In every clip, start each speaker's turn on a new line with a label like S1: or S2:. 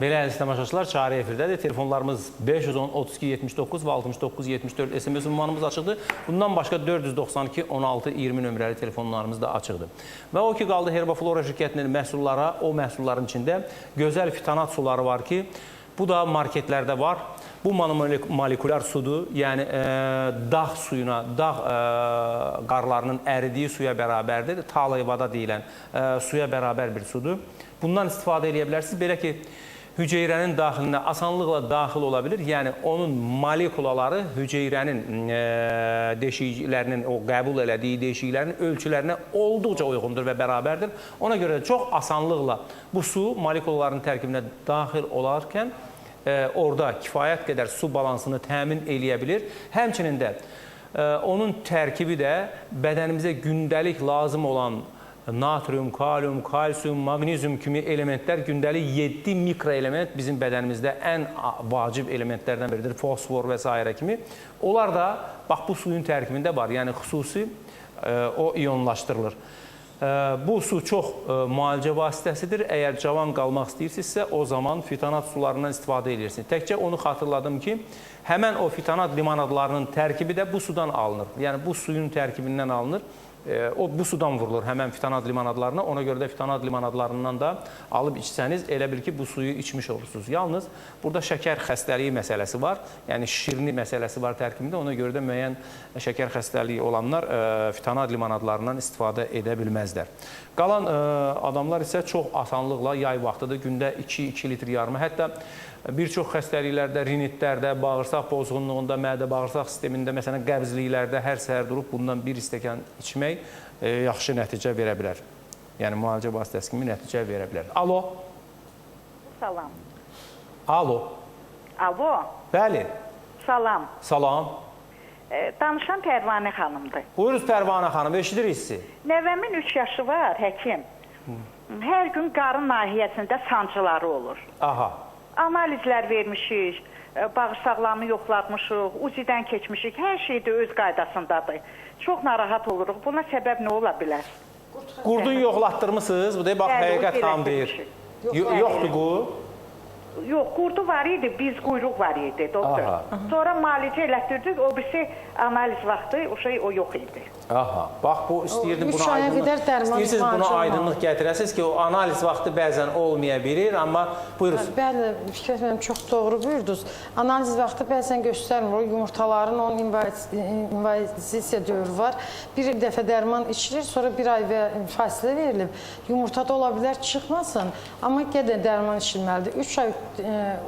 S1: Belə əziz tamaşaçılar, Çağrı efirdədir. Telefonlarımız 510-32-79 və 69-74 SMS ünvanımız açıqdır. Bundan başqa 492-16-20 nömrəli telefonlarımız da açıqdır. Və o ki, qaldı Herbaflora şirkətinin məhsullara, o məhsulların içində gözəl fitanat suları var ki, bu da marketlərdə var. Bu monomolekyular sudur, yəni dağ suyuna, dağ qarlarının əridiyi suya bərabərdir. Talayvada deyilən suya bərabər bir sudur. Bundan istifadə edə bilərsiniz. Belə ki, hüceyrənin daxilinə asanlıqla daxil ola bilir. Yəni, onun molekulaları hüceyrənin deşiklərinin, o qəbul elədiyi deşiklərin ölçülərinə olduqca uyğundur və bərabərdir. Ona görə də çox asanlıqla bu su molekulaların tərkibinə daxil olarkən orada kifayət qədər su balansını təmin eləyə bilir. Həmçinin də onun tərkibi də bədənimizə gündəlik lazım olan natrium, kalium, kalsium, magnezium kimi elementlər, gündəlik 7 mikroelement bizim bədənimizdə ən vacib elementlərdən biridir, fosfor və s. kimi. Onlar da, bax, bu suyun tərkibində var, yəni xüsusi o iyonlaşdırılır. Bu su çox müalicə vasitəsidir. Əgər cavan qalmaq istəyirsinizsə, o zaman fitanat sularından istifadə edirsiniz. Təkcə onu xatırladım ki, həmən o fitanat limonadlarının tərkibi də bu sudan alınır. Yəni, bu suyun tərkibindən alınır. Bu sudan vurulur həmən fitanat limonadlarına. Ona görə də fitanat limonadlarından da alıb içsəniz, elə bil ki, bu suyu içmiş olursunuz. Yalnız, burada şəkər xəstəliyi məsələsi var. Yəni, şirini məsələsi var tərkibində. Ona görə də müəyyən şəkər xəstəliyi olanlar fitanat limonadlarından istifadə edə bilməzlər. Qalan adamlar isə çox asanlıqla yay vaxtıdır. Gündə 2 litr yarımı. Hətta bir çox xəstəliklərdə, rinitlərdə, bağırsaq pozğunluğunda, mədə-bağırsaq sistemində, məsələn, qəbzliklərdə hər səhər durub bundan bir stəkan içmək yaxşı nəticə verə bilər. Yəni, müalicə vasitəsi kimi nəticə verə bilər. Alo.
S2: Salam.
S1: Alo.
S2: Alo.
S1: Bəli.
S2: Salam.
S1: Salam.
S2: Danışan Pərvanə xanımdır.
S1: Buyuruz Pərvanə xanım, eşidirik sizi.
S2: Nəvəmin 3 yaşı var, həkim. Hər gün qarın nahiyəsində sancıları olur.
S1: Aha.
S2: Analizlər vermişik, bağırsaqlarını yoxlatmışıq, uzidən keçmişik, hər şey də öz qaydasındadır. Çox narahat oluruq. Buna səbəb nə ola bilər?
S1: Qurdun yoxlatdırmısınız? Bu da bax, həqiqət xanım deyir. Yoxdur qurd?
S2: Yox, qurdu var idi, biz quyruq var idi, doktor. Sonra müalicə elətdirdik, o birisi analiz vaxtı, o yox idi.
S1: Aha, bax, bu istəyirsiniz buna aydınlıq gətirəsiniz ki, o analiz vaxtı bəzən olmaya bilir, amma buyuruz.
S3: Bəli, Fikret mənim çox doğru buyurdunuz. Analiz vaxtı bəzən göstərmir, yumurtaların onun invalidisiya dövrü var. Bir dəfə dərman içilir, sonra bir ay və fasilə verilib. Yumurtada ola bilər çıxmasın, amma yenə dərman içilməlidir. 3 ay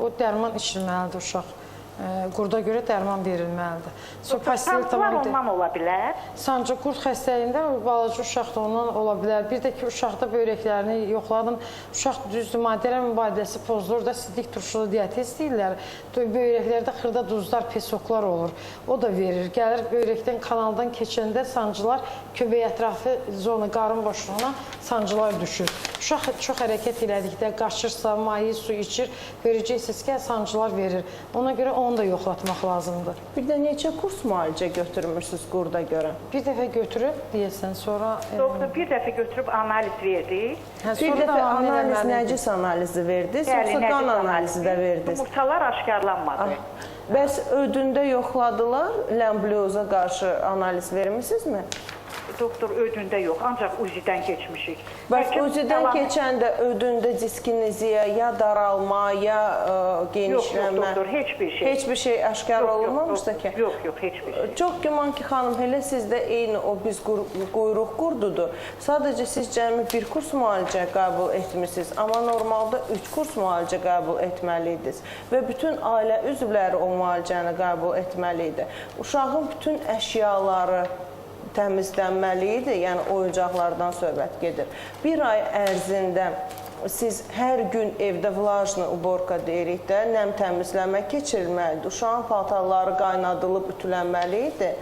S3: o dərman içilməlidir uşaq. Qurda görə dərman verilməlidir.
S2: Sancılar ondan ola bilər?
S3: Sancı qurd xəstəliyində balaca uşaqda ondan ola bilər. Bir də ki, uşaqda böyrəklərini yoxladım. Uşaq düzdür, maddələr mübadiləsi pozulur da, sidik turşulu diates deyirlər. Böyrəklərdə xırda duzlar, pesoklar olur. O da verir. Gəlir böyrəkdən, kanaldan keçəndə sancılar köbək ətrafı zonu, qarın boşluğuna sancılar düşür. Uşaq çox hərəkət elədikdə, qaçırsa, mayi su içir, görəcəksiniz ki, sancılar verir. Ona görə onu da yoxlatmaq lazımdır.
S4: Bir də neçə kurs müalicə götürmürsünüz qurda görə?
S3: Bir dəfə götürüb, deyəsən, sonra...
S2: Doktor, bir dəfə götürüb analiz verdik.
S4: Bir dəfə analiz, nəcis analizi verdiniz, yoxsa qan analizi də verdiniz?
S2: Yumurtalar aşkarlanmadı.
S4: Bəs ödündə yoxladılar, ləmblyoza qarşı analiz vermişsinizmi?
S2: Doktor, ödündə yox, ancaq uzidən keçmişik.
S4: Bəs uzidən keçəndə ödündə diskineziya, ya daralma, ya genişlənmə?
S2: Yox, doktor, heç bir şey.
S4: Heç bir şey aşkar olunmamışdı ki?
S2: Yox, heç bir şey.
S4: Çox güman ki, xanım, elə sizdə eyni o biz quyruq qurdudur. Sadəcə siz cəmi bir kurs müalicə qəbul etmişsiniz, amma normalda 3 kurs müalicə qəbul etməliydiniz və bütün ailə üzvləri o müalicəni qəbul etməli idi. Uşağın bütün əşyaları təmizlənməli idi, yəni oyuncaqlardan söhbət gedir. Bir ay ərzində siz hər gün evdə vlajni uborka deyirik də, nəm təmizləmə keçirilməlidir. Uşağın paltarları qaynadılıb, ütülənməli idi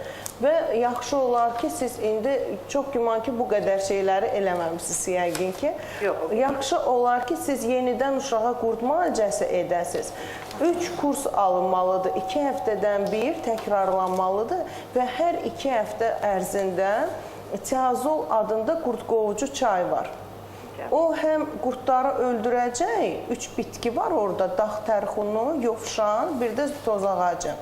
S4: və yaxşı olar ki, siz indi çox güman ki, bu qədər şeyləri eləməmişsiniz yəqin ki. Yaxşı olar ki, siz yenidən uşağa qurd müalicəsi edəsiniz. 3 kurs alınmalıdır, 2 həftədən bir təkrarlanmalıdır və hər 2 həftə ərzində Tiazol adında qurd qovucu çay var. O həm qurtları öldürəcək, 3 bitki var orada, dağ tərxunu, yovşan, bir də toz ağacı.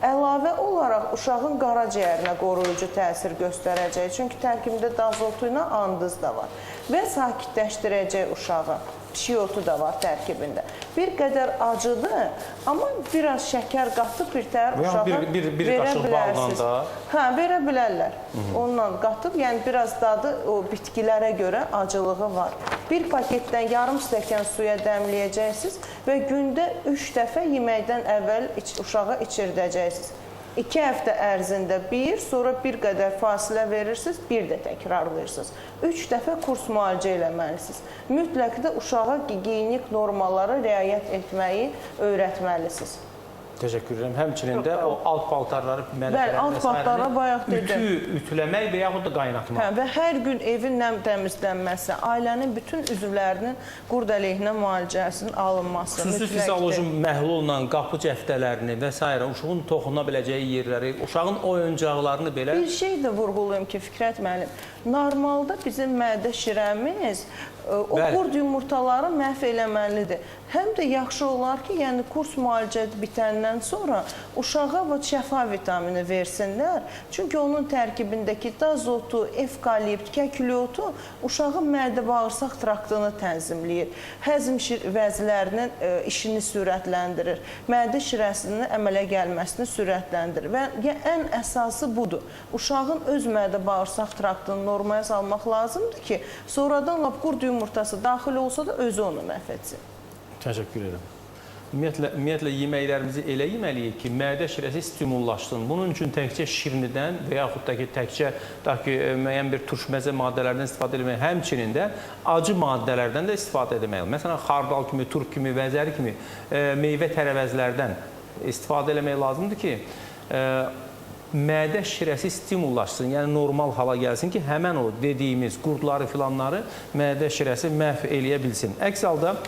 S4: Əlavə olaraq uşağın qaraciyərinə qoruyucu təsir göstərəcək. Çünki tərkibində dazotu ilə andız da var və sakitləşdirəcək uşağı. Pişiyotu da var tərkibində. Bir qədər acıdır, amma biraz şəkər qatıb bir təhər uşağa
S1: bir qaşıq baldan da.
S4: Hə, verə bilərlər. Onunla qatıb, yəni biraz dadı o bitkilərə görə acılığı var. Bir paketdən yarım stəkan suya dəmləyəcəksiniz və gündə 3 dəfə yeməkdən əvvəl uşağa içirdəcəksiniz. 2 həftə ərzində bir, sonra bir qədər fasilə verirsiniz, bir də təkrarlayırsınız. 3 dəfə kurs müalicə eləməlisiniz. Mütləq də uşağa gigiyenik normalara riayət etməyi öyrətməlisiniz.
S1: Təşəkkür edirəm. Həmçinin də o alt paltarları,
S4: bəli, alt paltarlara bayaq dedim.
S1: Ütüləmək və yaxud da qaynatmaq.
S4: Hə, və hər gün evin nəm təmizlənməsi, ailənin bütün üzvlərinin qurd əleyhinə müalicəsinin alınması.
S1: Xüsusi fizioloji məhlulla qapı cəftələrini və s. uşağın toxuna biləcəyi yerləri, uşağın oyuncaqlarını belə...
S4: Bir şey də vurğulayım ki, Fikrət müəllim, normalda bizim mədə şirəmiz o qurd yumurtaları məhv eləməlidir. Həm də yaxşı olar ki, yəni kurs müalicə bitəndən sonra uşağa şəfa vitamini versinlər. Çünki onun tərkibindəki dazotu, evkalipt, kəkilyotu uşağın mədə-bağırsaq traktını tənzimləyir. Həzm vəzlərinin işini sürətləndirir. Mədə şirəsinin əmələ gəlməsini sürətləndirir. Və ən əsası budur. Uşağın öz mədə-bağırsaq traktını normaya salmaq lazımdır ki, sonradan qurd yumurtası daxil olsa da özü onu məhv etsin.
S1: Təşəkkür edirəm. Ümumiyyətlə, yeməklərimizi elə yeməliyik ki, mədə şirəsi stimullaşsın. Bunun üçün təkcə şirnidən və yaxud da ki, təkcə müəyyən bir turş məzə maddələrdən istifadə etmək, həmçinin də acı maddələrdən də istifadə etmək. Məsələn, xardal kimi, turp kimi, vəzəri kimi meyvə tərəvəzlərdən istifadə etmək lazımdır ki, mədə şirəsi stimullaşsın, yəni normal hala gəlsin ki, həmən o dediyimiz qurdları filanları mədə şirəsi məhv eləyə bilsin. Əks halda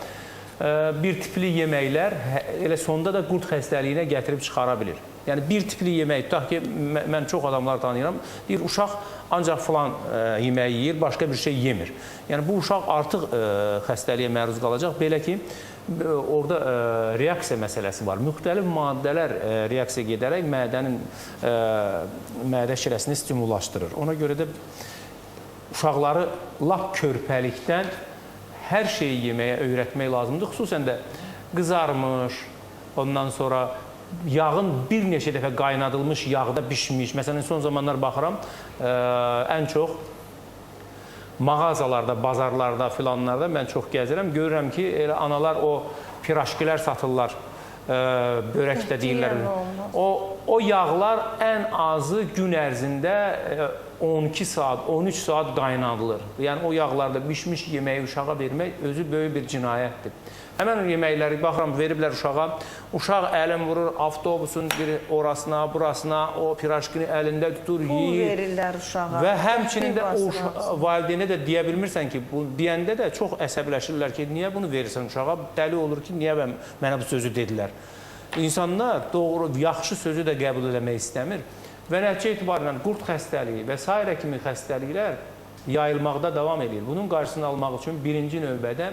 S1: bir tipli yeməklər elə sonda da qurd xəstəliyinə gətirib çıxara bilir. Yəni bir tipli yemək, tutaq ki, mən çox adamlar tanıyıram, deyir, uşaq ancaq filan yeməyi yeyir, başqa bir şey yemir. Yəni bu uşaq artıq xəstəliyə məruz qalacaq, belə ki, orada reaksiya məsələsi var. Müxtəlif maddələr reaksiya gedərək mədə şirəsini stimullaşdırır. Ona görə də uşaqları lap körpəlikdən hər şeyi yeməyə öyrətmək lazımdır. Xüsusən də qızarmış, ondan sonra yağın bir neçə dəfə qaynadılmış yağda bişmiş. Məsələn, son zamanlar baxıram, ən çox mağazalarda, bazarlarda, filanlarda mən çox gəzirəm. Görürəm ki, elə analar o piraşkilər satırlar, börəkdə deyirlər. O yağlar ən azı gün ərzində 12 saat, 13 saat qaynadılır. Yəni o yağlarda bişmiş yeməyi uşağa vermək özü böyük bir cinayətdir. Həmən yeməkləri baxıram, veriblər uşağa. Uşaq əlin vurur, avtobusun bir orasına, burasına, o piraşkini əlində tutur, yeyir.
S4: Pul verirlər uşağa.
S1: Və həmçinin də o valideynə də deyə bilmirsən ki, deyəndə də çox əsəbləşirlər ki, niyə bunu verirsən uşağa? Dəli olur ki, niyə mənə bu sözü dedilər? İnsanlar doğru, yaxşı sözü də qəbul eləmək istəmir. Və nəticə etibarən qurd xəstəliyi və s. kimi xəstəliklər yayılmaqda davam edir. Bunun qarşısını almaq üçün birinci növbədə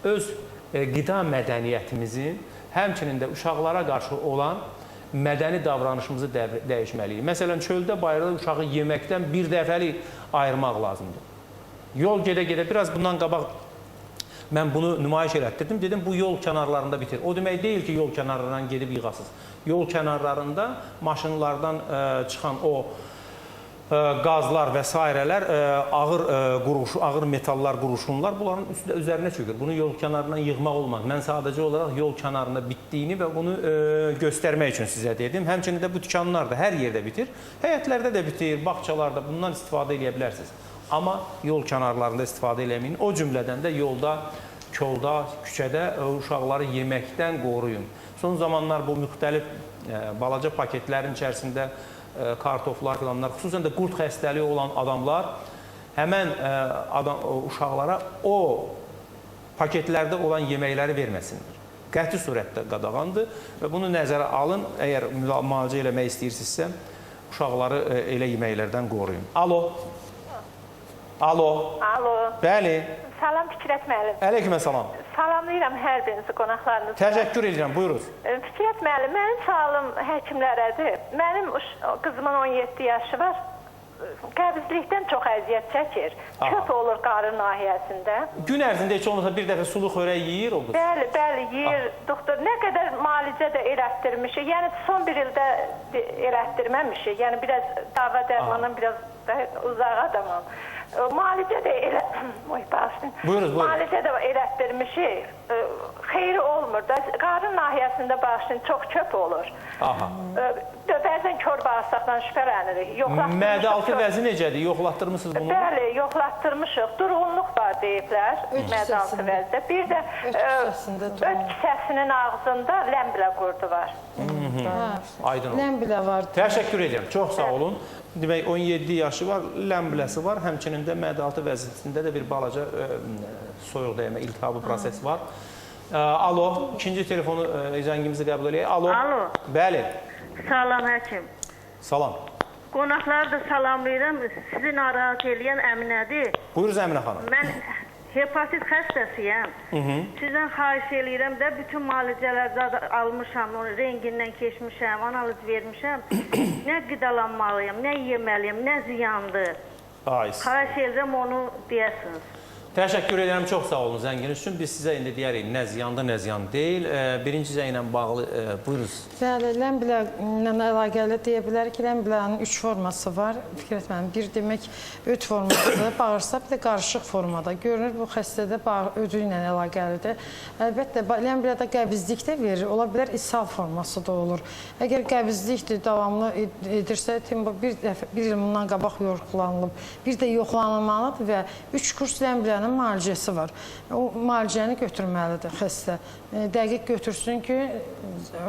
S1: öz qida mədəniyyətimizin, həmçinin də uşaqlara qarşı olan mədəni davranışımızı dəyişməliyik. Məsələn, çöldə, bayırda uşağı yeməkdən bir dəfəlik ayırmaq lazımdır. Yol gedə-gedə, biraz bundan qabaq mən bunu nümayiş elətdirdim. Dedim, bu yol kənarlarında bitir. O demək deyil ki, yol kənarlarından gedib yığasız. Yol kənarlarında maşınlardan çıxan o qazlar və s. ağır metallar, quruşunlar bunların üzərinə çökür. Bunu yol kənarından yığmaq olmaz. Mən sadəcə olaraq yol kənarında bitdiyini və bunu göstərmək üçün sizə dedim. Həmçinin də bu dükanlar da hər yerdə bitir. Həyətlərdə də bitir, bağçalarda bundan istifadə edə bilərsiniz. Amma yol kənarlarında istifadə eləməyin. O cümlədən də yolda, kolda, küçədə uşaqları yeməkdən qoruyun. Son zamanlar bu müxtəlif balaca paketlərin içərisində kartoflar filanlar, xüsusən də qurd xəstəliyi olan adamlar həmən uşaqlara o paketlərdə olan yeməkləri verməsinlər. Qəti surətdə qadağandır və bunu nəzərə alın. Əgər müalicə eləmək istəyirsinizsə, uşaqları elə yeməklərdən qoruyun. Alo. Alo.
S5: Alo.
S1: Bəli.
S5: Salam Fikrət müəllim.
S1: Əleyküm salam.
S5: Salamlayıram hər birinizi qonaqlarınızı.
S1: Təşəkkür edirəm, buyuruz.
S5: Fikrət müəllim, mənim sualım həkimlərədir. Mənim qızımın 17 yaşı var. Qəbizlikdən çox əziyyət çəkir. Köp olur qarın nahiyəsində.
S1: Gün ərzində heç olmasa bir dəfə sulu xörək yeyir o qız?
S5: Bəli, bəli, yeyir. Doktor, nə qədər müalicə də elətdirmişik. Yəni son bir ildə elətdirməmişik. Yəni biraz dava dərmandan biraz da uzaq adamam. Müalicə də
S1: Buyurun.
S5: Müalicə də elətdirmişik. Xeyri olmur da. Qarın nahiyəsində bağışın çox köp olur.
S1: Aha.
S5: Bəzən kör bağırsaqdan şübhələnirik.
S1: Mədə-altı vəzi necədir? Yoxlatdırmısınız bunu?
S5: Bəli, yoxlatdırmışıq. Durğunluq var deyiblər mədə-altı vəzdə. Bir də öd kisəsinin ağzında ləmbilə qurdu var.
S1: Aydın olun.
S3: Ləmbilə var.
S1: Təşəkkür edirəm. Çox sağ olun. Demək 17 yaşı var, ləmbiləsi var. Həmçinin də mədə-altı vəzisində də bir balaca soyuq dəymə, iltihabı prosesi var. Alo, ikinci telefonu zəngimizi qəbul edək. Alo.
S6: Alo.
S1: Bəli.
S6: Salam həkim.
S1: Salam.
S6: Qonaqları da salamlayıram. Sizi narahat edən Əminədir.
S1: Buyuruz Əminə xanım.
S6: Mən hepatit xəstəsiyəm. Sizdən xahiş eləyirəm də bütün müalicələrdə almışam, rengindən keçmişəm, analiz vermişəm. Nə qidalanmalıyam, nə yeməliyəm, nə ziyandır. Xahiş eləyirəm onu deyəsiniz.
S1: Təşəkkür edirəm, çox sağ olun zənginiz üçün. Biz sizə indi deyərik, nə ziyandır, nə ziyan deyil. Birinci zənglə bağlı, buyuruz.
S3: Bəli, ləmbilə ilə əlaqəli deyə bilərik ki, ləmbilənin 3 forması var. Fikrət mənim, bir demək öd formasıdır, bağırsaq, bir də qarışıq formada. Görünür, bu xəstədə ödü ilə əlaqəlidir. Əlbəttə, ləmbilədə qəbizlik də verir, ola bilər ishal forması da olur. Əgər qəbizlikdir, davamlı edirsə, bir il bundan qabaq yoxlanılıb, bir də yoxlanılmalıdır və 3 kurs ləmbilənin müalicəsi var. O müalicəni götürməlidir xəstə. Dəqiq götürsün ki,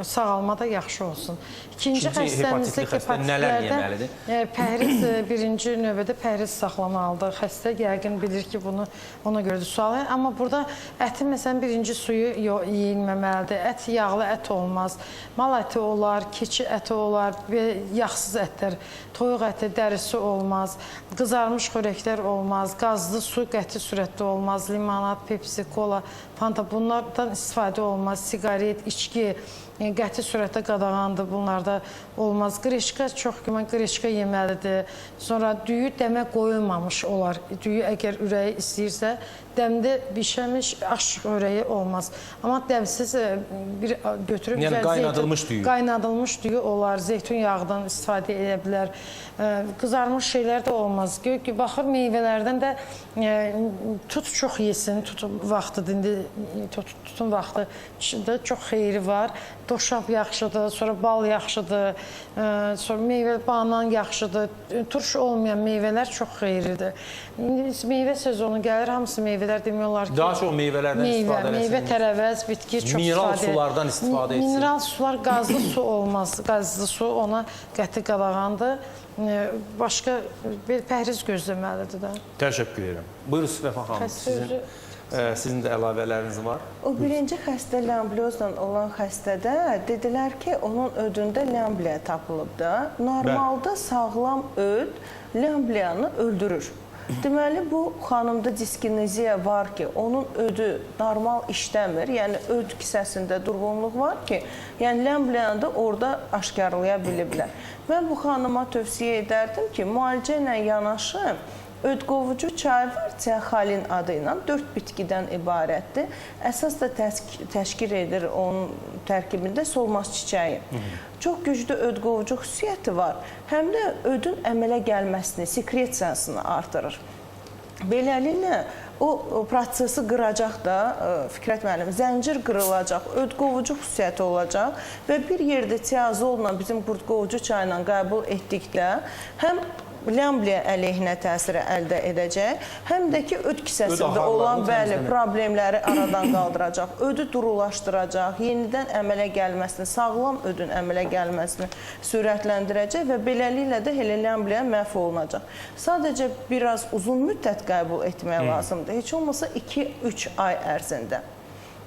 S3: sağalma da yaxşı olsun. İkinci xəstəmizdə hepatitlərdə pəhriz, birinci növbədə pəhriz saxlamalıdır. Xəstə yəqin bilir ki, bunu ona görə də sual. Amma burada ətin məsələn birinci suyu yeyilməməlidir. Ət yağlı ət olmaz. Mal əti olar, keçi əti olar, yağsız ətlər, toyuq əti, dərisi olmaz, qızarmış xörəklər olmaz, qazlı su qəti sürətdə olmaz, limonad, pepsi, kola, fanta bunlardan istifadə olmaz, siqaret, içki, qəti sürətdə qadağandır, bunlarda olmaz. Qreşka çox güman qreşka yeməlidir. Sonra düyü dəmə qoyulmamış olar. Düyü əgər ürəyi istəyirsə, dəmdə bişəmiş aş örəyi olmaz. Amma dəmsiz bir götürüb qaynadılmış düyü olar. Zeytun yağından istifadə edə bilər. Qızarmış şeylər də olmaz. Baxır meyvələrdən də tut çox yesin, tutun vaxtıdır. İndi tutun vaxtı çox xeyri var. Doşab yaxşıdır, sonra bal yaxşıdır, sonra meyvə, banan yaxşıdır. Turş olmayan meyvələr çox xeyridir. Meyvə sezonu gəlir, hamısı meyvələr demək olar ki...
S1: Daha çox meyvələrdən istifadə edəsiniz.
S3: Meyvə, tərəvəz, bitki çox
S1: mineral sulardan istifadə etsin.
S3: Mineral sular, qazlı su olmaz. Qazlı su ona qəti qadağandır. Başqa bir pəhriz gözləməlidir də.
S1: Təşəkkür edirəm. Buyurun Vəfa xanım, sizin də əlavələriniz var.
S4: O birinci xəstə ləmbliozla olan xəstədə dedilər ki, onun ödündə ləmbliya tapılıb da. Normalda sağlam öd ləmbliyanı öldürür. Deməli, bu xanımda diskineziya var ki, onun ödü normal işləmir, yəni öd kisəsində durğunluq var ki, yəni ləmbliyanı da orada aşkarlaya biliblər. Mən bu xanıma tövsiyə edərdim ki, müalicə ilə yanaşı ödqovucu çay var, Tiaxalin adı ilə 4 bitkidən ibarətdir. Əsas da təşkil edir onun tərkibində solmaz çiçəyi. Çox güclü ödqovucu xüsusiyyəti var. Həm də ödün əmələ gəlməsini, sekresiyasını artırır. Beləliklə, o prosesi qıracaq da, Fikrət müəllim, zəncir qırılacaq, ödqovucu xüsusiyyəti olacaq və bir yerdə tiazolla bizim qurdqovucu çayla qəbul etdikdə həm ləmbliya əleyhinə təsiri əldə edəcək, həm də ki, öd kisəsində olan problemləri aradan qaldıracaq, ödü durulaşdıracaq, yenidən əmələ gəlməsini, sağlam ödün əmələ gəlməsini sürətləndirəcək və beləliklə də elə ləmbliya məhv olunacaq. Sadəcə biraz uzun müddət qəbul etmək lazımdır, heç olmasa 2-3 ay ərzində.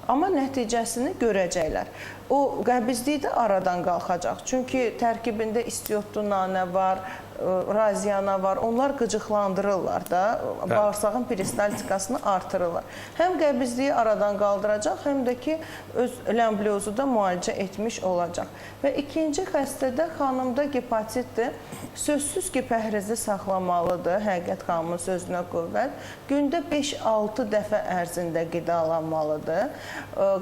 S4: Amma nəticəsini görəcəklər. o qəbizlik də aradan qalxacaq. Çünki tərkibində istiotlu nanə var, raziyana var. Onlar qıcıqlandırırlar da, bağırsağın peristaltikasını artırırlar. Həm qəbizliyi aradan qaldıracaq, həm də ki, öz ləmbləozu da müalicə etmiş olacaq. Və ikinci xəstədə xanımda gepatitdir. Sözsüz ki, pəhrizi saxlamalıdır, Həqiqət xanımın sözünə qüvvət. Gündə 5-6 dəfə ərzində qidalanmalıdır.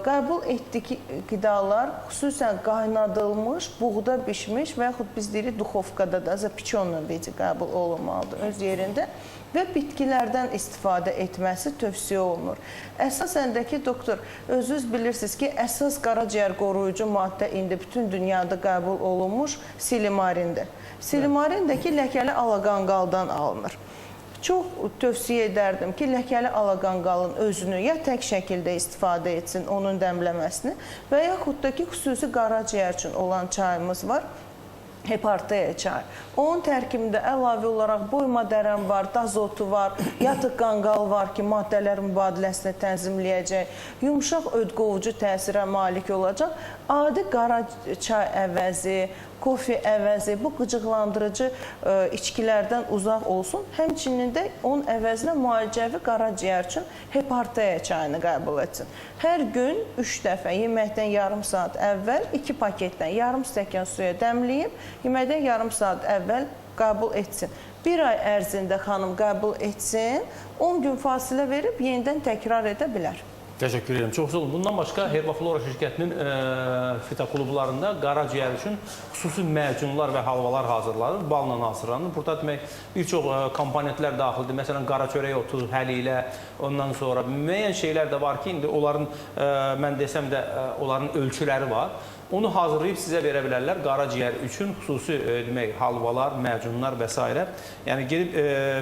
S4: Qəbul etdiyi qidalar xüsusən qaynadılmış, buğda bişmiş və yaxud biz deyirik duxovkada da zapiçonun veci qəbul olunmalıdır öz yerində və bitkilərdən istifadə etməsi tövsiyə olunur. Əsasən də ki, doktor, özünüz bilirsiniz ki, əsas qaraciyər qoruyucu maddə indi bütün dünyada qəbul olunmuş silimarindir. Silimarin də ki, ləkəli alaqanqaldan alınır. Çox tövsiyə edərdim ki, ləkəli alaqanqalın özünü ya tək şəkildə istifadə etsin, onun dəmləməsini və yaxud da ki, xüsusi qaraciyər üçün olan çayımız var. Heparteya çayı. Onun tərkibində əlavə olaraq boyma dərəm var, dazotu var, yatıq qanqal var ki, maddələr mübadiləsini tənzimləyəcək, yumşaq ödqovucu təsirə malik olacaq. Adi qara çay əvəzi, kofe əvəzi, bu qıcıqlandırıcı içkilərdən uzaq olsun. Həmçinin də onun əvəzinə müalicəvi qaraciyər üçün heparteya çayını qəbul etsin. Hər gün 3 dəfə yeməkdən yarım saat əvvəl 2 paketdən yarım stəkan suya dəmləyib, yeməkdən yarım saat əvvəl qəbul etsin. Bir ay ərzində xanım qəbul etsin, 10 gün fasilə verib yenidən təkrar edə bilər.
S1: Təşəkkür edirəm. Çox sağ olun. Bundan başqa Herbaflora şirkətinin fitoklublarında qaraciyər üçün xüsusi məcunlar və halvalar hazırlanır, balla hazırlanır. Burada demək bir çox komponentlər daxildir. Məsələn, qara çörək otu, həlilə, ondan sonra müəyyən şeylər də var ki, indi onların mən desəm də onların ölçüləri var. Onu hazırlayıb sizə verə bilərlər qaraciyər üçün xüsusi demək halvalar, məcunlar və s. Yəni gedib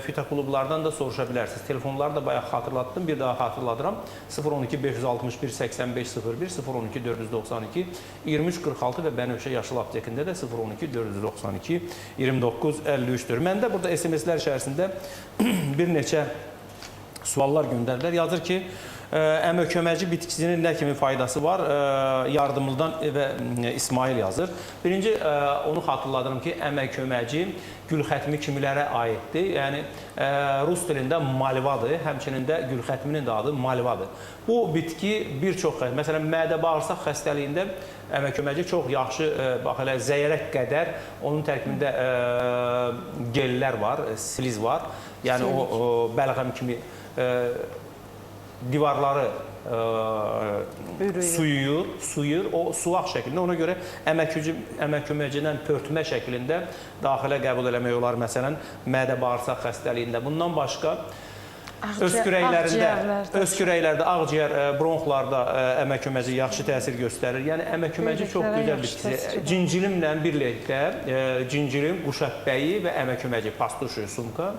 S1: fitoklublardan da soruşa bilərsiniz. Telefonları da bayaq xatırlatdım, bir daha xatırladıram. 012 561 85 01, 012 492 23 46 və Bənövşə Yaşıl aptekində də 012 492 29 53-dür. Məndə burada SMS-lər içərisində bir neçə suallar göndərdilər. Yazır ki, əməkköməci bitkisinin nə kimi faydası var? Yardımlıdan və İsmail yazır. Birinci, onu xatırladıram ki, əməkköməci gülxətmi kimilərə aiddir. Yəni, rus dilində malvadır, həmçinin də gülxətminin də adı malvadır. Bu bitki bir çox, məsələn, mədə-bağırsaq xəstəliyində əməkköməci çox yaxşı, bax elə zəyərək qədər onun tərkibində gellər var, siliz var. Yəni, o bəlğəm kimi divarları suyur, o sulaq şəklində. Ona görə əməkköməcidən pörtmə şəklində daxilə qəbul eləmək olar. Məsələn, mədə-bağırsaq xəstəliyində. Bundan başqa öz kürəklərdə, ağciyər, bronxlarda əməkköməci yaxşı təsir göstərir. Yəni, əməkköməci çox gözəl bitkisi. Cincilimlə birlikdə, cincilim, quşəbbəyi və əməkköməci, pastuş, sumka,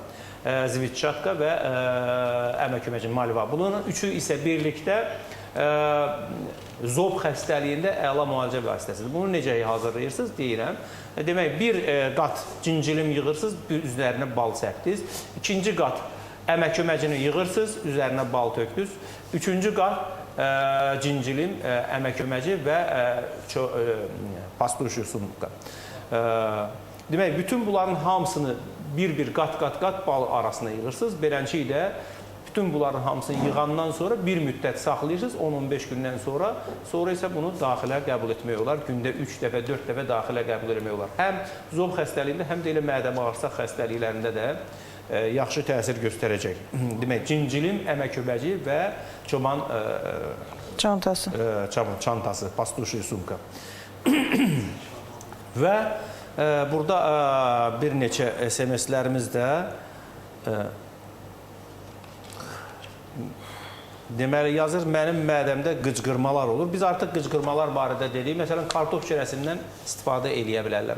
S1: zvitçatka və əməkköməci malva. Bunların üçü isə birlikdə zob xəstəliyində əla müalicə vasitəsidir. Bunu necə hazırlayırsınız? Deyirəm. Demək, bir qat cincilim yığırsınız, üzərinə bal səpdiniz. İkinci qat əməkköməcini yığırsınız, üzərinə bal tökdünüz. Üçüncü qat cincilim, əməkköməci və pastuş sumka. Demək, bütün bunların hamısını bir qat bal arasına yığırsınız. Beləncə bütün bunların hamısını yığandan sonra bir müddət saxlayırsınız, 10-15 gündən sonra isə bunu daxilə qəbul etmək olar. Gündə 3 dəfə, 4 dəfə daxilə qəbul etmək olar. Həm zob xəstəliyində, həm də elə mədə-bağırsaq xəstəliklərində də yaxşı təsir göstərəcək. Demək, cincilim, əməkköməci və çoban çantası, pastuş sumka. Və burada bir neçə SMS-lərimiz də deməli, yazır, mənim mədəmdə qıcqırmalar olur. Biz artıq qıcqırmalar barədə dedik. Məsələn, kartof çörəsindən istifadə eləyə bilərlər.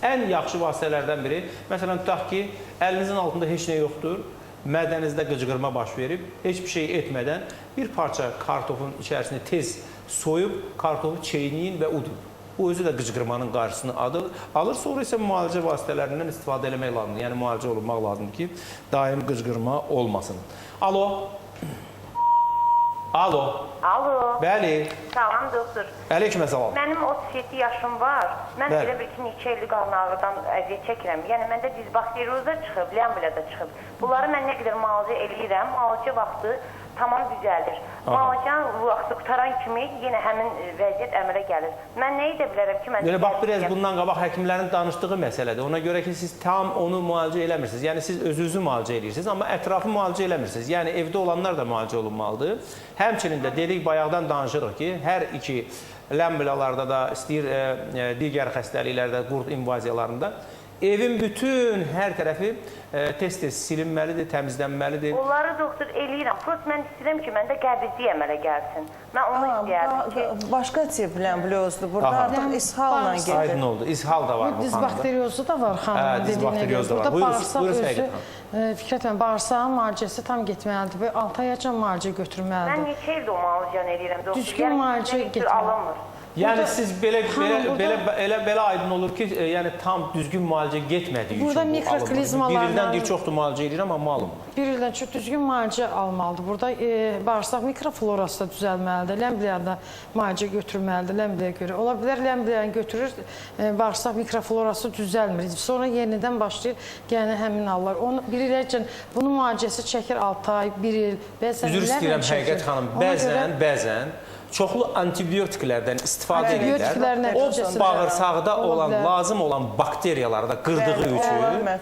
S1: Ən yaxşı vasitələrdən biri, məsələn, tutaq ki, əlinizin altında heç nə yoxdur, mədənizdə qıcqırma baş verib, heç bir şey etmədən bir parça kartofun içərisini tez soyub, kartofu çeyniyin və udun. Bu özü də qıcqırmanın qarşısını alır. Sonra isə müalicə vasitələrindən istifadə eləmək lazımdır. Yəni, müalicə olunmaq lazımdır ki, daim qıcqırma olmasın. Alo. Alo.
S5: Alo.
S1: Bəli.
S5: Salam doktor.
S1: Aleykümselam.
S5: Mənim 37 yaşım var. Mən
S1: Bəli.
S5: elə bir ki, neçə illik qalın ağrıdan əziyyət çəkirəm. Yəni məndə diz bakterioza çıxıb, ləmbilə də çıxıb. Bunları mən nə qədər müalicə eləyirəm, müalicə vaxtı tamam düzəldir. Müalicə vaxtı qutaran kimi yenə həmin vəziyyət əmələ gəlir. Mən nə edə bilərəm ki, mən...
S1: Yəni, bax, biraz bundan qabaq həkimlərin danışdığı məsələdir. Ona görə ki, siz tam onu müalicə eləmirsiniz. Yəni, siz özünüzü müalicə eləyirsiniz, amma ətrafı müalicə eləmirsiniz. Yəni, evdə olanlar da müalicə olunmalıdır. Həmçinin də dedik, bayaqdan danışırıq ki, hər iki ləmbilalarda da, istəyir digər xəstəliklərdə, qurd invaziyalarında evin bütün hər tərəfi tez-tez silinməlidir, təmizlənməlidir.
S5: Onları doktor eləyirəm. Prost mən istəyirəm ki, məndə qəbizlik əmələ gəlsin. Mən onu istəyərdim ki...
S4: Başqa tip ləmbliozdur. Burada artıq ishalla gedir.
S1: Aydın oldu. İshal da var bu
S3: Diz
S1: xanımda.
S3: bakteriozu da var xanımın
S1: diz
S3: dediyinə
S1: bakteriozu da
S3: görə.
S1: var.
S3: Burada
S1: Buyurun,
S3: bağırsaq
S1: buyurun,
S3: özü,
S1: Fəqət
S3: Fikrət müəllim, bağırsağın müalicəsi tam getməlidir və 6 ayacan müalicə
S5: Mən
S3: götürməlidir.
S5: neçə ildir o müalicəni eləyirəm doktor.
S3: Düzgün müalicə getməlidir.
S5: Alınmır.
S1: Yəni siz belə aydın olur ki, yəni tam düzgün müalicə getmədiyi üçün
S3: Burada
S1: bu
S3: mikroklizmalarla-
S1: alınmır. Bir ildən deyir, çoxdur müalicə edirəm, amma alınmır.
S3: Bir ildən çox düzgün müalicə almalıdır. Burada bağırsaq mikroflorası da düzəlməlidir. Ləmbliyada müalicə götürməlidir, ləmbliyə görə. Ola bilər, ləmbliyanı götürür, bağırsaq mikroflorası düzəlmir. Sonra yenidən başlayır, yəni həmin hallar. Bir iləcən bunun müalicəsi çəkir 6 ay, 1 il, bəzən
S1: Üzr
S3: illərlə
S1: istəyirəm
S3: çəkir.
S1: Həqiqət xanım,
S3: Ona görə-
S1: bəzən çoxlu antibiotiklərdən istifadə
S3: Antibiotiklər
S1: edirlər.
S3: nəticəsində
S1: O bağırsaqda
S3: ola
S1: olan,
S3: bilər.
S1: lazım olan bakteriyaları da qırdığı üçün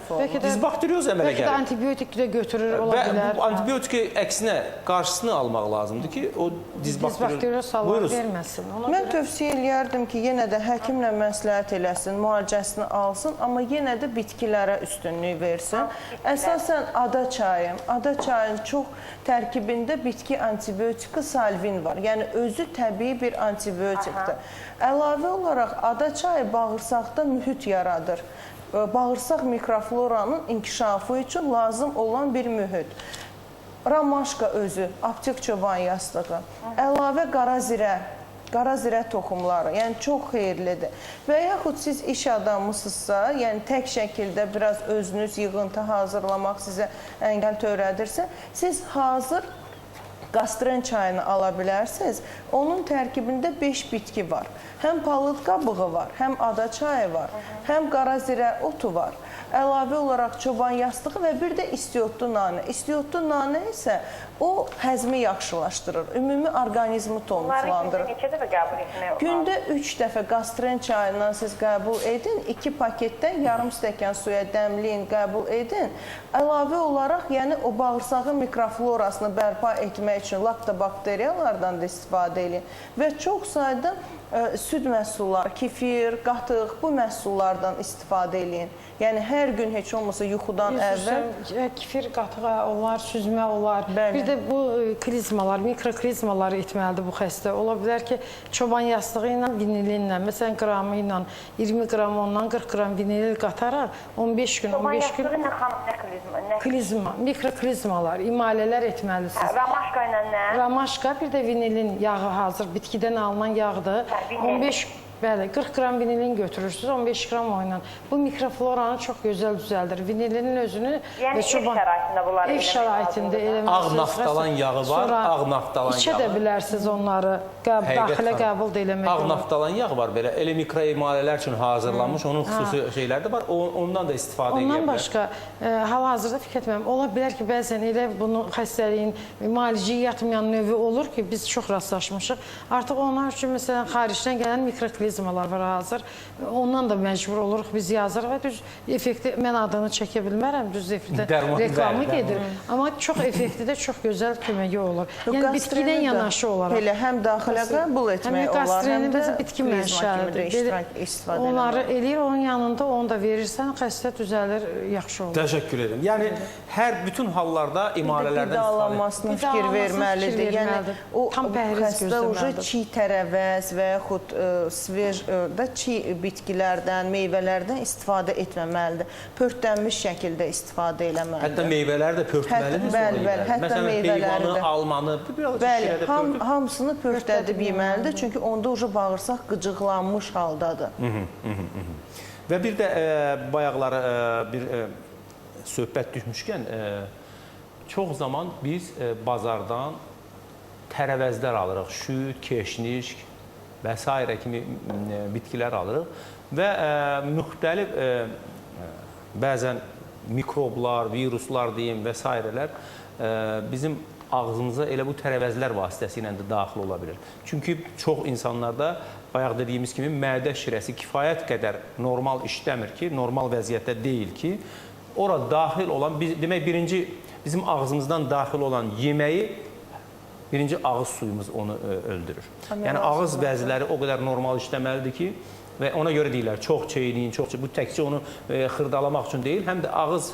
S3: Bəlkə də-
S1: dizbakterioz əmələ
S3: Bəlkə də
S1: gəlir.
S3: antibiotik də götürür, ola
S1: Və
S3: bilər.
S1: bu antibiotiki əksinə qarşısını almaq lazımdır ki, o
S3: Dizbakterioz hallar
S1: Buyurun.
S3: verməsin. Ona
S4: Mən
S3: görə
S4: tövsiyə eləyərdim ki, yenə də həkimlə məsləhət eləsin, müalicəsini alsın, amma yenə də bitkilərə üstünlük versin. Əsasən ada çayı. Ada çayının çox tərkibində bitki antibiotiki salvin var. Yəni özü təbii bir antibiotikdir. Əlavə olaraq ada çayı bağırsaqda mühit yaradır. Bağırsaq mikrofloranın inkişafı üçün lazım olan bir mühit. Ramaşka özü, aptek çoban yastığı, əlavə qara zirə toxumları, yəni çox xeyirlidir. Və yaxud siz iş adamısınızsa, yəni tək şəkildə biraz özünüz yığıntı hazırlamaq sizə əngəl törədirsə, siz hazır qastren çayını ala bilərsiniz. Onun tərkibində 5 bitki var. Həm palıd qabığı var, həm ada çayı var, həm qara zirə otu var. Əlavə olaraq çoban yastığı və bir də istiotlu nanə. İstiotlu nanə isə o həzmi yaxşılaşdırır, ümumi orqanizmi tonuslandırır.
S5: Neçə dəfə qəbul etmək olar?
S4: Gündə 3 dəfə qastren çayından siz qəbul edin, 2 paketdən yarım stəkan suya dəmləyin, qəbul edin. Əlavə olaraq, yəni o bağırsağın mikroflorasını bərpa etmək üçün laktobakteriyalardan da istifadə edin və çox sayda süd məhsulları, kefir, qatıq, bu məhsullardan istifadə edin. Yəni hər gün heç olmasa yuxudan əvvəl
S3: kefir qatığı olar, süzmə olar.
S4: Bəli.
S3: Bir də bu klizmalar, mikroklizmaları etməlidir bu xəstə. Ola bilər ki, çoban yastığı ilə vinilinlə, məsələn qramı ilə 20 qram ondan 40 qram vinilil qataraq 15 gün,
S5: Çoban
S3: 15
S5: yastığı
S3: gün
S5: nə xanım, nə klizma?
S3: klizma, mikroklizmalar, imalələr etməlisiniz.
S5: Ramaşka ilə nə?
S3: Ramaşka, bir də vinilin yağı hazır, bitkidən alınan yağdır.
S5: vinil.
S3: 15 Bəli, 40 qram vinilin götürürsünüz, 15 qram oyla. Bu mikrofloranı çox gözəl düzəldir. Vinilinin özünü
S5: Yəni ev şəraitində bunları
S3: ev
S5: eləmək
S3: şəraitində
S5: lazımdır.
S3: eləməlisiniz.
S1: Ağ naftalan yağı var,
S3: Sonra
S1: ağ naftalan
S3: içə
S1: yağı.
S3: də bilərsiniz onları, daxilə qəbul da eləmək
S1: Ağ
S3: olur.
S1: naftalan yağı var, belə elə mikroemalələr üçün hazırlanmış, onun xüsusi şeyləri də var. Ondan da istifadə edə
S3: Ondan
S1: bilər.
S3: başqa, hal-hazırda fikir etmirəm, ola bilər ki, bəzən elə bunu xəstəliyin müalicəyə yatmayan növü olur ki, biz çox rastlaşmışıq. Artıq onlar üçün, məsələn, xaricdən gələn mikroklizmalar var hazır. Ondan da məcbur oluruq, biz yazırıq və düz effekti, mən adını çəkə bilmərəm, düz effekti reklamı gedir. Amma çox effekti də çox gözəl köməyi olur. Yəni, bitkidən yanaşı olaraq.
S4: Elə həm daxilə qəbul etmək olar, həm də
S3: bitki
S4: klizma kimi də istifadə etmək.
S3: Onları eləyir, onun yanında onu da verirsən, xəstə düzəlir, yaxşı olur.
S1: Təşəkkür edirəm. Yəni bütün hallarda imalələrdən
S4: Qidalanmasına fikir verməlidir. Yəni o
S3: tam pəhriz
S4: xəstə
S3: gözləməlidir.
S4: çiy tərəvəz və yaxud sveş da çiy bitkilərdən, meyvələrdən istifadə etməməlidir. Pörtlənmiş şəkildə istifadə eləməlidir.
S1: Hətta meyvələr də pörtməlidir.
S4: Bəli, hətta
S1: məsələn,
S4: meyvələri
S1: heyvanı,
S4: də.
S1: almanı, biraz
S4: Bəli,
S1: şeylərdə pörtüb.
S4: hamısını pörtlədib yeməlidir. Çünki onda ucu bağırsaq qıcıqlanmış haldadır.
S1: Və bir də bayaqları bir söhbət düşmüşkən, çox zaman biz bazardan tərəvəzlər alırıq, şüd, keşniş və s. kimi bitkilər alırıq və müxtəlif bəzən mikroblar, viruslar deyim və s. Bizim ağzımıza elə bu tərəvəzlər vasitəsilə də daxil ola bilir. Çünki çox insanlarda bayaq dediyimiz kimi mədə şirəsi kifayət qədər normal işləmir ki, normal vəziyyətdə deyil ki, ora daxil olan, demək birinci bizim ağzımızdan daxil olan yeməyi birinci ağız suyumuz onu öldürür. Yəni ağız vəzləri o qədər normal işləməlidir ki, və ona görə deyirlər, çox çeyin, bu təkcə onu xırdalamaq üçün deyil, həm də ağız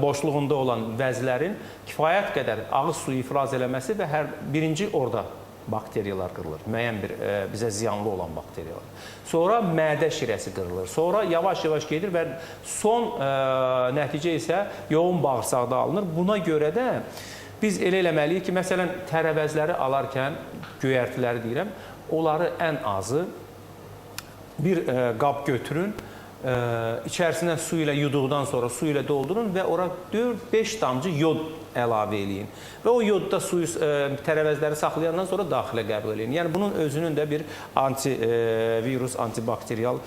S1: boşluğunda olan vəzlərin kifayət qədər ağız suyu ifraz eləməsi və birinci orada bakteriyalar qırılır, müəyyən bir bizə ziyanlı olan bakteriyalar. Sonra mədə şirəsi qırılır, sonra yavaş-yavaş gedir və son nəticə isə yoğun bağırsaqda alınır. Buna görə də biz elə eləməliyik ki, məsələn, tərəvəzləri alarkən, göyərtiləri deyirəm, onları ən azı bir qab götürün, içərisinə su ilə yuduqdan sonra su ilə doldurun və ora 4-5 damcı yod əlavə eləyin. Və o yodda suyu, tərəvəzləri saxlayandan sonra daxilə qəbul eləyin. Yəni, bunun özünün də bir antivirus, antibakteriyal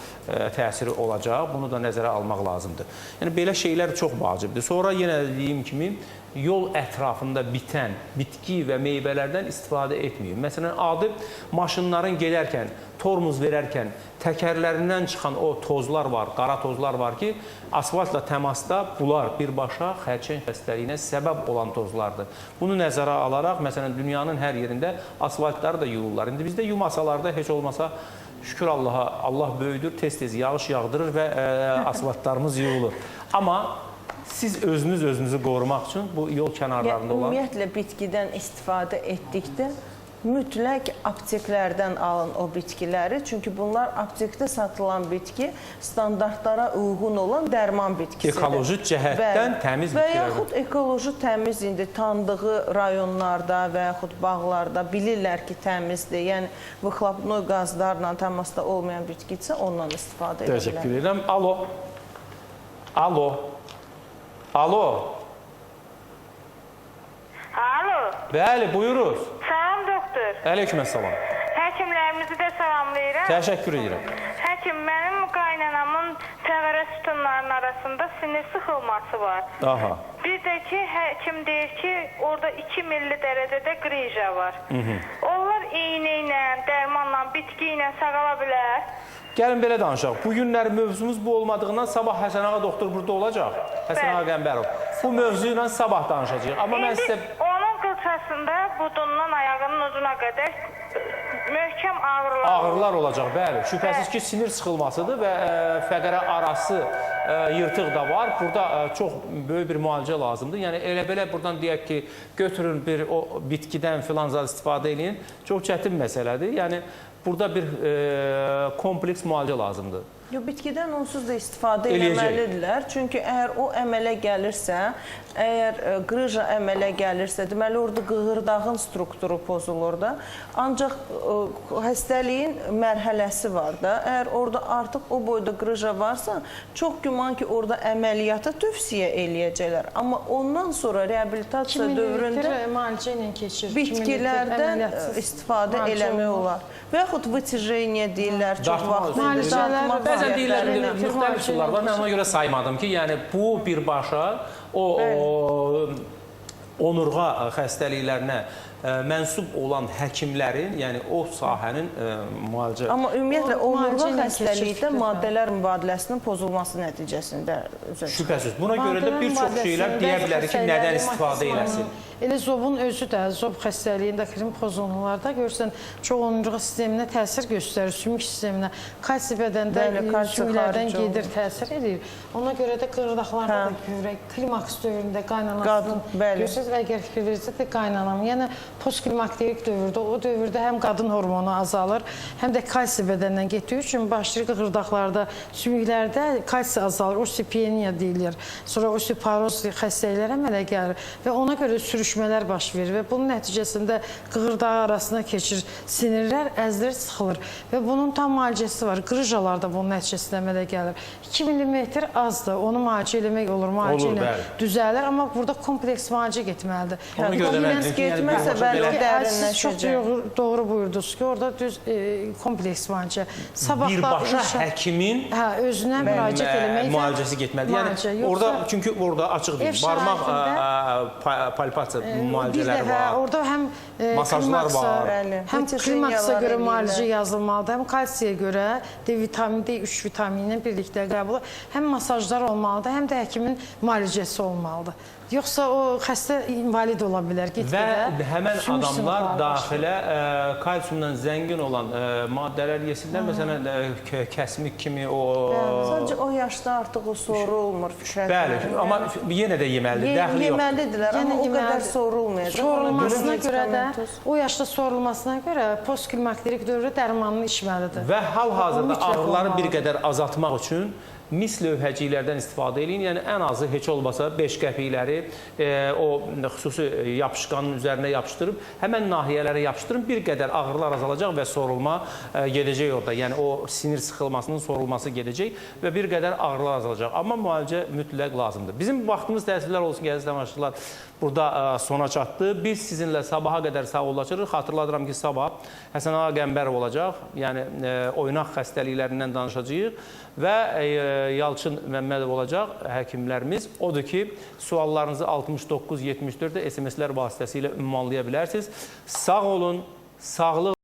S1: təsiri olacaq. Bunu da nəzərə almaq lazımdır. Yəni, belə şeylər çox vacibdir. Sonra yenə dediyim kimi, yol ətrafında bitən bitki və meyvələrdən istifadə etməyin. Məsələn, adi maşınların gedərkən, tormuz verərkən təkərlərindən çıxan o tozlar var, qara tozlar var ki, asfaltla təmasda bunlar birbaşa xərçəng xəstəliyinə səbəb olan tozlardır. Bunu nəzərə alaraq, məsələn, dünyanın hər yerində asfaltları da yuyurlar. İndi bizdə yumasalarda heç olmasa, şükür Allaha, Allah böyüdür, tez-tez yağış yağdırır və asfaltlarımız yuyulur. Amma siz özünüzü qorumaq üçün bu yol kənarlarında olan...
S4: Ümumiyyətlə, bitkidən istifadə etdikdə mütləq apteklərdən alın o bitkiləri. Çünki bunlar aptekdə satılan bitki standartlara uyğun olan dərman bitkisidir.
S1: Ekoloji cəhətdən təmiz
S4: və
S1: bitkilər.
S4: yaxud ekoloji təmiz indi tanıdığı rayonlarda və yaxud bağlarda bilirlər ki, təmizdir. Yəni, vıxlapnoy qazlarla təmasda olmayan bitkisə ondan istifadə edə bilər.
S1: Təşəkkür edirəm. Alo. Alo. Alo.
S5: Alo.
S1: Bəli, buyuruz.
S5: Salam doktor.
S1: Aleykümselam.
S5: Həkimlərimizi də salamlayıram.
S1: Təşəkkür edirəm.
S5: Həkim, mənim qaynanamın təğərə sütunlarının arasında sinir sıxılması var.
S1: Aha.
S5: Bir də ki, həkim deyir ki, orada 2 milli dərəcədə qrija var. Onlar iğnə ilə, dərmanla, bitki ilə sağala bilər.
S1: Gəlin belə danışaq. Bu günləri mövzumuz bu olmadığından sabah Həsən ağa doktor burada olacaq. Həsən ağa Qəmbərov. Bu mövzu ilə sabah danışacağıq. Amma mən sizə...
S5: Onun qılçasında budundan ayağının ucuna qədər möhkəm
S1: ağrılar olacaq, bəli. Şübhəsiz ki, sinir sıxılmasıdır və fəqərə arası yırtıq da var. Burada çox böyük bir müalicə lazımdır. Yəni, elə-belə buradan deyək ki, götürün bir o bitkidən filan zad istifadə edin. Çox çətin məsələdir. Yəni, burada bir kompleks müalicə lazımdır.
S4: Bitkidən onsuz da istifadə eləməlidirlər. Çünki əgər o əmələ gəlirsə, əgər qrıja əmələ gəlirsə, deməli orada qığırdağın strukturu pozulur da. Ancaq xəstəliyin mərhələsi var da. Əgər orada artıq o boyda qrıja varsa, çox güman ki, orada əməliyyata tövsiyə eləyəcəklər. Amma ondan sonra reabilitasiya dövründə bitkilərdən istifadə eləmək olar. Və yaxud vıtijeniya deyirlər, çox vaxt.
S1: Bəzən deyirlər, müxtəlif üsullar var. Mən ona görə saymadım ki, yəni bu birbaşa o onurğa xəstəliklərinə mənsub olan həkimlərin, yəni o sahənin müalicə...
S4: Amma ümumiyyətlə, onurğa xəstəlikdə maddələr mübadiləsinin pozulması nəticəsində
S1: şübhəsiz. Buna görə də bir çox şeylər deyə bilərik ki, nədən istifadə eləsin.
S3: Elə zobun özü də, zob xəstəliyində, endokrin pozuntularda görürsən, çox onurğa sisteminə təsir göstərir, sümük sisteminə, kalsi bədəndə sümüklərdən gedir, təsir edir. Ona görə də qırdaqlarda da görək, klimaks dövründə qaynanasının, görürsünüz və əgər fikir verirsə də qaynanam. Yəni, postklimakterik dövrdə, o dövrdə həm qadın hormonu azalır, həm də kalsi bədəndən getdiyi üçün başlayır qırdaqlarda, sümüklərdə kalsi azalır, osteopeniya deyilir. Sonra osteoporoz xəstəliklər əmələ gəlir və ona görə sürüşmələr baş verir və bunun nəticəsində qığırdağı arasına keçir, sinirlər əzilir, sıxılır və bunun tam müalicəsi var. Qrıjalarda bunun nəticəsində əmələ gəlir. 2 mm azdır, onu müalicə eləmək olur, müalicə ilə düzəlir, amma burada kompleks müalicə getməlidir.
S4: Kompleks getməsə bəlkə
S1: belə
S3: Siz çox doğru buyurdunuz ki, orada düz kompleks müalicə.
S1: Birbaşa həkimin
S3: özünə müraciət eləmək
S1: müalicəsi getməlidir. Yəni orada çünki orada açıq deyil. Barmaq palpasiya müalicələri var.
S3: Orada həm
S1: masajlar var.
S3: Həm klimaksa görə müalicə yazılmalıdır, həm kalsiyə görə D vitamini, D3 vitamini ilə birlikdə qəbulu, həm masajlar olmalıdır, həm də həkimin müalicəsi olmalıdır. Yoxsa o xəstə invalid ola bilər, getgədə.
S1: Və həmən adamlar daxilə kalsiumdan zəngin olan maddələr yesinlər. Məsələn, kəsmik kimi o...
S4: Sadəcə o yaşda artıq o sorulmur.
S1: Bəli, amma yenə də yeməlidir, dəxli yoxdur.
S4: Yeməlidirlər, amma o qədər sorulmayacaq.
S3: Sorulmasına görə də, o yaşda sorulmasına görə postklimakterik dövrü dərmanını içməlidir.
S1: Və hal-hazırda ağrıları bir qədər azaltmaq üçün mis lövhəciklərdən istifadə edin. Yəni, ən azı heç olmasa 5 qəpikləri o xüsusi yapışqanın üzərinə yapışdırıb, həmən nahiyələrə yapışdırın, bir qədər ağrılar azalacaq və sorulma gedəcək orada. Yəni, o sinir sıxılmasının sorulması gedəcək və bir qədər ağrılar azalacaq. Amma müalicə mütləq lazımdır. Bizim vaxtımız təəssüflər olsun, gəziz tamaşaçılar, burada sona çatdı. Biz sizinlə sabaha qədər sağollaşırıq. Xatırladıram ki, sabah Həsən Ağa Qəmbərov olacaq. Yəni, oynaq xəstəliklərindən danışacağıq və Yalçın Məmmədov olacaq həkimlərimiz. Odur ki, suallarınızı 69-74-də SMS-lər vasitəsilə ünvanlaya bilərsiniz. Sağ olun, sağlıq.